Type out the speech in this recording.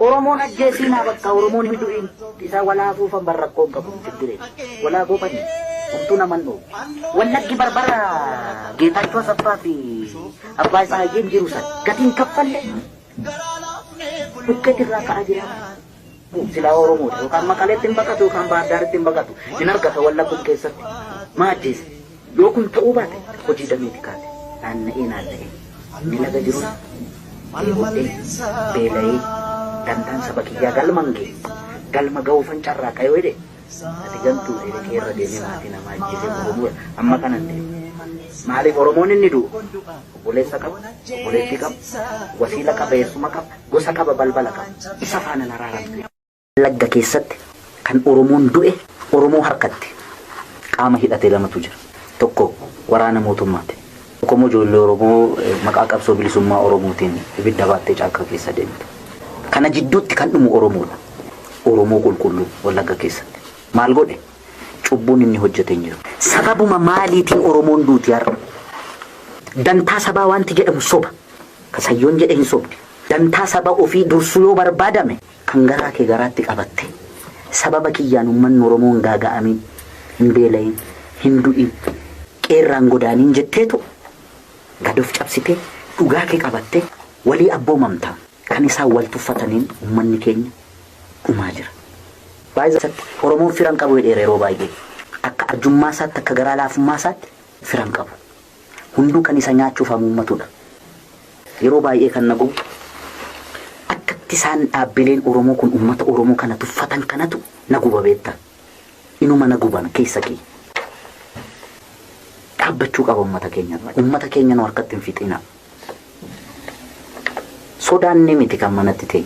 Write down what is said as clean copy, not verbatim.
Oromoon ajjeesiinaa bakka Oromoon hidu'in isa walaa fuufan barrakkoon qabu tigire walaa goopani umtuu naman dhoo wallaggi barbara Geetaachoo Asaffaa fi abbaa isaa ajjeem jiru san gatiin kaffalle bukkeetirraa ka'aa jira sila Oromoo yookaan Maqaleetti hin baqatu yookaan Baahir Daaritti hin baqatu hin argata wallagguun keessatti maa ajjeese yoo kun ta'uu baate hojii dameeti kaate naanna'ee ni laga jiru beela'ee dantaan saba kiyyaa galma ga'uufan carraa kayoo jedhe ati gantuu jedhe irra deemee maatii namaa ajjeesee Oromoo amma kanan deeme maaliif Oromoon inni du'u obboleessa qaba obboleettii qaba wasiila qaba eessuma qaba gosa qaba balbala qaba isa faana naraaramte lagga keessatti kan Oromoon du'e Oromoo harkatti qaama hidhatee lamatu jira tokko waraana mootummaati tokko immoo ijoollee Oromoo maqaa qabsoo bilisummaa Oromootiin ibidda baattee caakka keessa deemte kana jidduutti kan dhumu Oromoodha Oromoo qulqulluu wallagga keessatti maal godhe cubbuun inni hojjete hin jiru sababuma maaliitiin Oromoon duuti har'a dantaa sabaa wanti jedhamu soba kasayyoon jedhe hin sobdi dantaa saba ofii dursuu yoo barbaadame kan garaa kee garaatti qabatte sababa kiyyaan uummanni Oromoon gaaga'amiin hin beela'in hin du'in qeerraan godaaniin jetteetu gadoof cabsitee dhugaa kee qabatte walii abboomamta kan isaan wal tuffataniin uummanni keenya dhumaa jira. Baay'isatti Oromoon firan qabu jedheera yeroo baay'ee akka arjummaa isaatti akka garaa laafummaa isaatti firan qabu hunduu kan isa nyaachuuf hamuummatudha yeroo baay'ee kan nagu akkatti isaan dhaabbileen Oromoo kun uummata Oromoo kana tuffatan kanatu naguba beekta inuma naguban keessa kee dhaabbachuu qaba uummata keenya nu harkatti hin fixina sodaanne miti kan manatti ta'e